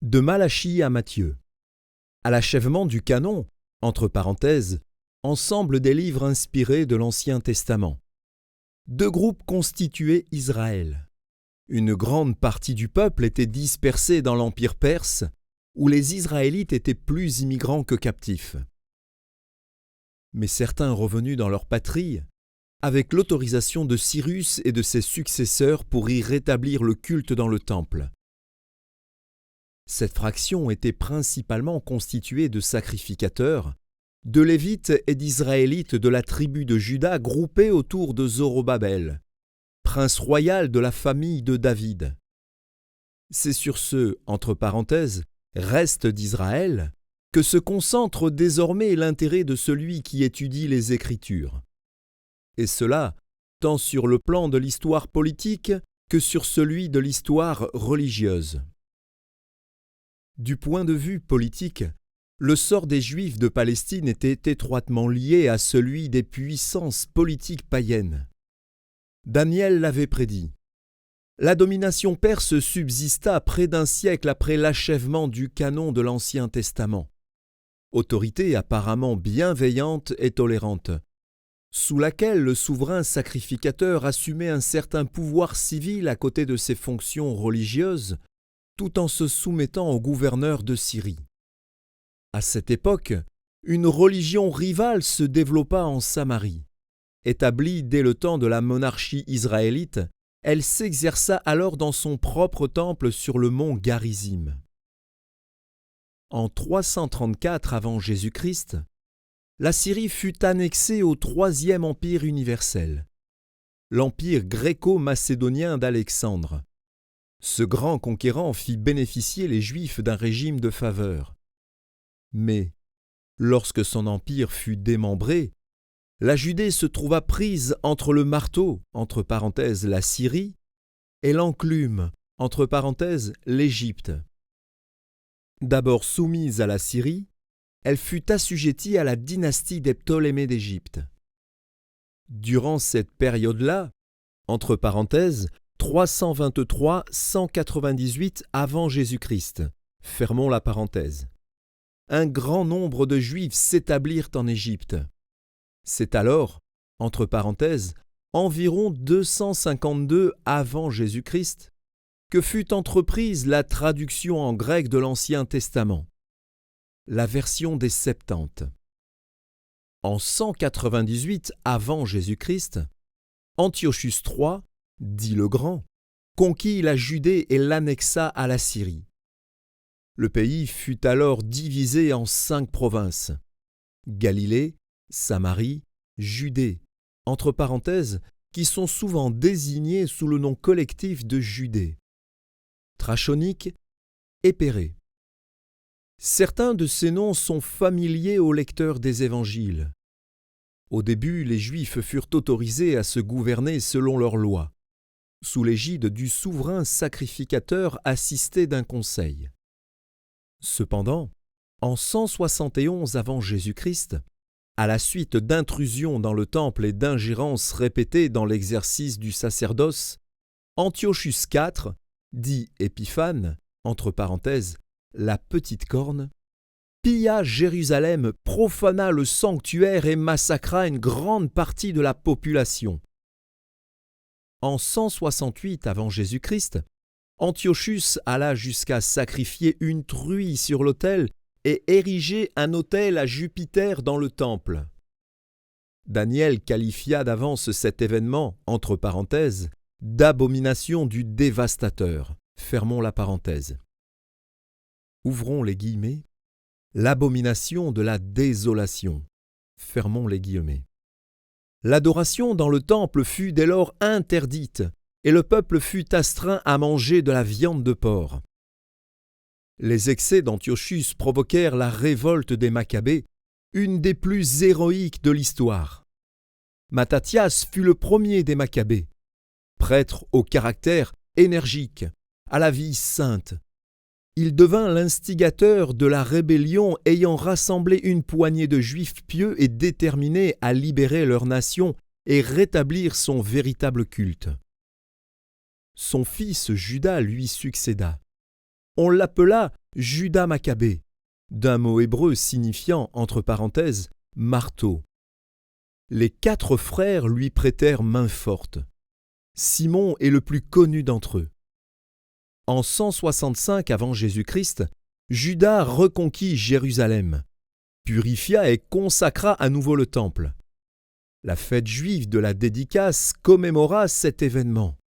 De Malachie à Matthieu. À l'achèvement du canon, entre parenthèses, ensemble des livres inspirés de l'Ancien Testament. Deux groupes constituaient Israël. Une grande partie du peuple était dispersée dans l'Empire perse, où les Israélites étaient plus immigrants que captifs. Mais certains revenus dans leur patrie, avec l'autorisation de Cyrus et de ses successeurs pour y rétablir le culte dans le temple. Cette fraction était principalement constituée de sacrificateurs, de Lévites et d'Israélites de la tribu de Juda groupés autour de Zorobabel, prince royal de la famille de David. C'est sur ce, entre parenthèses, reste d'Israël, que se concentre désormais l'intérêt de celui qui étudie les Écritures. Et cela, tant sur le plan de l'histoire politique que sur celui de l'histoire religieuse. Du point de vue politique, le sort des Juifs de Palestine était étroitement lié à celui des puissances politiques païennes. Daniel l'avait prédit. La domination perse subsista près d'un siècle après l'achèvement du canon de l'Ancien Testament. Autorité apparemment bienveillante et tolérante, sous laquelle le souverain sacrificateur assumait un certain pouvoir civil à côté de ses fonctions religieuses, tout en se soumettant au gouverneur de Syrie. À cette époque, une religion rivale se développa en Samarie. Établie dès le temps de la monarchie israélite, elle s'exerça alors dans son propre temple sur le mont Garizim. En 334 avant Jésus-Christ, la Syrie fut annexée au Troisième Empire universel, l'empire gréco-macédonien d'Alexandre. Ce grand conquérant fit bénéficier les Juifs d'un régime de faveur. Mais, lorsque son empire fut démembré, la Judée se trouva prise entre le marteau, entre parenthèses la Syrie, et l'enclume, entre parenthèses l'Égypte. D'abord soumise à la Syrie, elle fut assujettie à la dynastie des Ptolémées d'Égypte. Durant cette période-là, entre parenthèses, 323-198 avant Jésus-Christ, fermons la parenthèse, un grand nombre de Juifs s'établirent en Égypte. C'est alors, entre parenthèses, environ 252 avant Jésus-Christ, que fut entreprise la traduction en grec de l'Ancien Testament, la version des Septante. En 198 avant Jésus-Christ, Antiochus III, dit le Grand, conquit la Judée et l'annexa à la Syrie. Le pays fut alors divisé en 5 provinces, Galilée, Samarie, Judée, entre parenthèses, qui sont souvent désignées sous le nom collectif de Judée, Trachonique et Pérée. Certains de ces noms sont familiers aux lecteurs des évangiles. Au début, les Juifs furent autorisés à se gouverner selon leurs lois, sous l'égide du souverain sacrificateur assisté d'un conseil. Cependant, en 171 avant Jésus-Christ, à la suite d'intrusions dans le temple et d'ingérences répétées dans l'exercice du sacerdoce, Antiochus IV, dit Épiphane, entre parenthèses, la petite corne, pilla Jérusalem, profana le sanctuaire et massacra une grande partie de la population. En 168 avant Jésus-Christ, Antiochus alla jusqu'à sacrifier une truie sur l'autel et ériger un autel à Jupiter dans le temple. Daniel qualifia d'avance cet événement, entre parenthèses, d'abomination du dévastateur. Fermons la parenthèse. Ouvrons les guillemets. L'abomination de la désolation. Fermons les guillemets. L'adoration dans le temple fut dès lors interdite, et le peuple fut astreint à manger de la viande de porc. Les excès d'Antiochus provoquèrent la révolte des Maccabées, une des plus héroïques de l'histoire. Mattathias fut le premier des Maccabées, prêtre au caractère énergique, à la vie sainte. Il devint l'instigateur de la rébellion ayant rassemblé une poignée de Juifs pieux et déterminés à libérer leur nation et rétablir son véritable culte. Son fils Judas lui succéda. on l'appela Judas Maccabée, d'un mot hébreu signifiant, entre parenthèses, marteau. Les 4 frères lui prêtèrent main forte. Simon est le plus connu d'entre eux. En 165 avant Jésus-Christ, Judas reconquit Jérusalem, purifia et consacra à nouveau le temple. La fête juive de la dédicace commémora cet événement.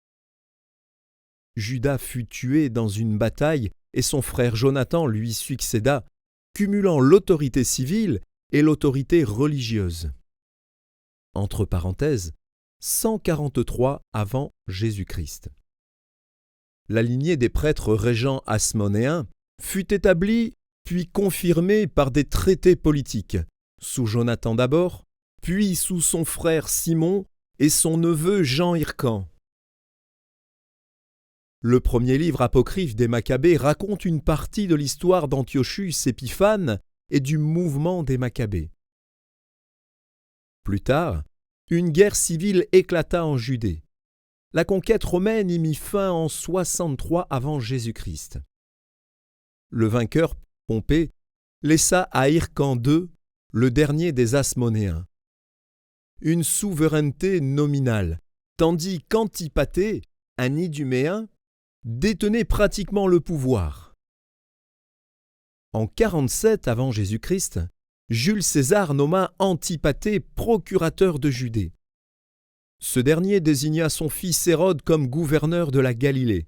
Judas fut tué dans une bataille et son frère Jonathan lui succéda, cumulant l'autorité civile et l'autorité religieuse. Entre parenthèses, 143 avant Jésus-Christ. La lignée des prêtres régents hasmonéens fut établie puis confirmée par des traités politiques, sous Jonathan d'abord, puis sous son frère Simon et son neveu Jean Hircan. Le premier livre apocryphe des Maccabées raconte une partie de l'histoire d'Antiochus Épiphane et du mouvement des Maccabées. Plus tard, une guerre civile éclata en Judée. La conquête romaine y mit fin en 63 avant Jésus-Christ. Le vainqueur, Pompée, laissa à Hircan II, le dernier des Hasmonéens, une souveraineté nominale, tandis qu'Antipater, un Iduméen, détenait pratiquement le pouvoir. En 47 avant Jésus-Christ, Jules César nomma Antipater procurateur de Judée. Ce dernier désigna son fils Hérode comme gouverneur de la Galilée.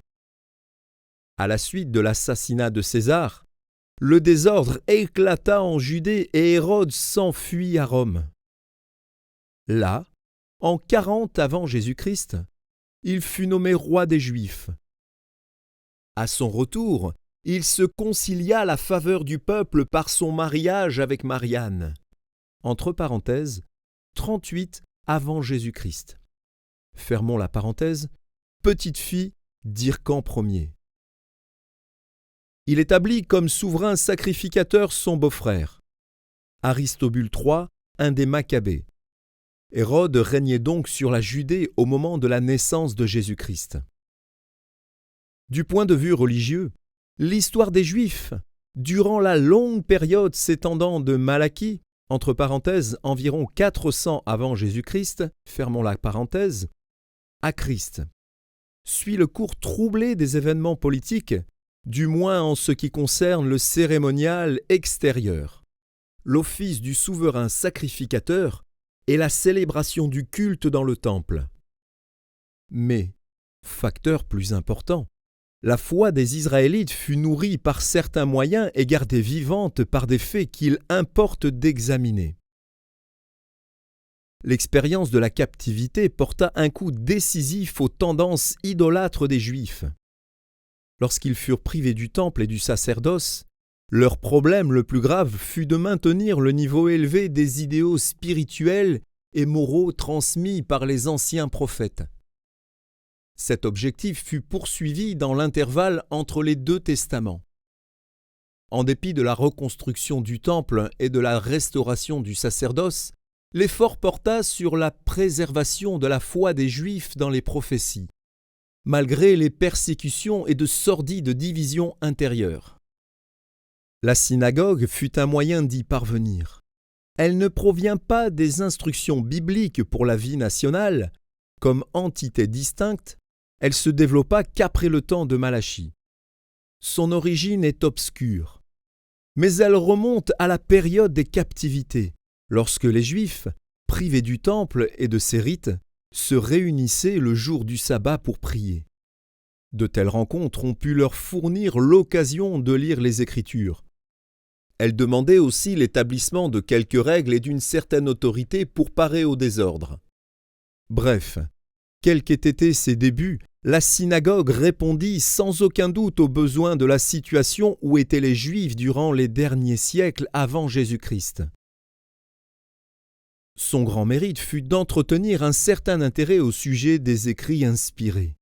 À la suite de l'assassinat de César, le désordre éclata en Judée et Hérode s'enfuit à Rome. Là, en 40 avant Jésus-Christ, il fut nommé roi des Juifs. À son retour, il se concilia la faveur du peuple par son mariage avec Marianne. Entre parenthèses, 38 avant Jésus-Christ. Fermons la parenthèse, petite fille d'Hyrcan Ier. Il établit comme souverain sacrificateur son beau-frère, Aristobule III, un des Maccabées. Hérode régnait donc sur la Judée au moment de la naissance de Jésus-Christ. Du point de vue religieux, l'histoire des Juifs, durant la longue période s'étendant de Malachie, entre parenthèses environ 400 avant Jésus-Christ, fermons la parenthèse, à Christ, suit le cours troublé des événements politiques, du moins en ce qui concerne le cérémonial extérieur, l'office du souverain sacrificateur et la célébration du culte dans le temple. Mais, facteur plus important, la foi des Israélites fut nourrie par certains moyens et gardée vivante par des faits qu'il importe d'examiner. L'expérience de la captivité porta un coup décisif aux tendances idolâtres des Juifs. Lorsqu'ils furent privés du temple et du sacerdoce, leur problème le plus grave fut de maintenir le niveau élevé des idéaux spirituels et moraux transmis par les anciens prophètes. Cet objectif fut poursuivi dans l'intervalle entre les 2 testaments. En dépit de la reconstruction du temple et de la restauration du sacerdoce, l'effort porta sur la préservation de la foi des Juifs dans les prophéties, malgré les persécutions et de sordides divisions intérieures. La synagogue fut un moyen d'y parvenir. Elle ne provient pas des instructions bibliques pour la vie nationale. Comme entité distincte, elle se développa qu'après le temps de Malachie. Son origine est obscure, mais elle remonte à la période des captivités, lorsque les Juifs, privés du temple et de ses rites, se réunissaient le jour du sabbat pour prier. De telles rencontres ont pu leur fournir l'occasion de lire les Écritures. Elles demandaient aussi l'établissement de quelques règles et d'une certaine autorité pour parer au désordre. Bref, quels qu'aient été ses débuts, la synagogue répondit sans aucun doute aux besoins de la situation où étaient les Juifs durant les derniers siècles avant Jésus-Christ. Son grand mérite fut d'entretenir un certain intérêt au sujet des écrits inspirés,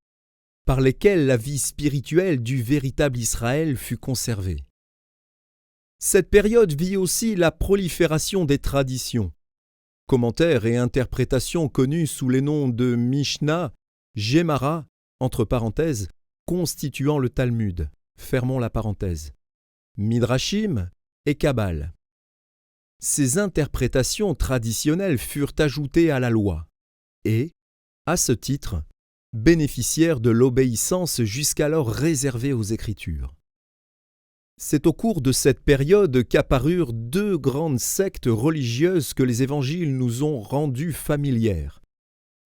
par lesquels la vie spirituelle du véritable Israël fut conservée. Cette période vit aussi la prolifération des traditions, commentaires et interprétations connus sous les noms de Mishnah, Gemara, entre parenthèses, constituant le Talmud, Fermons la parenthèse. Midrashim et Kabbale. Ces interprétations traditionnelles furent ajoutées à la loi et, à ce titre, bénéficièrent de l'obéissance jusqu'alors réservée aux Écritures. C'est au cours de cette période qu'apparurent deux grandes sectes religieuses que les évangiles nous ont rendues familières,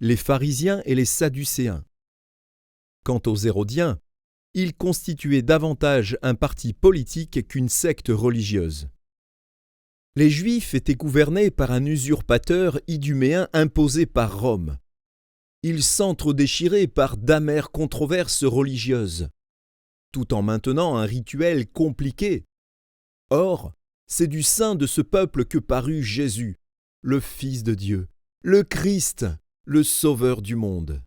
les pharisiens et les sadducéens. Quant aux hérodiens, ils constituaient davantage un parti politique qu'une secte religieuse. Les Juifs étaient gouvernés par un usurpateur iduméen imposé par Rome. Ils s'entre-déchiraient par d'amères controverses religieuses, tout en maintenant un rituel compliqué. Or, c'est du sein de ce peuple que parut Jésus, le Fils de Dieu, le Christ, le Sauveur du monde.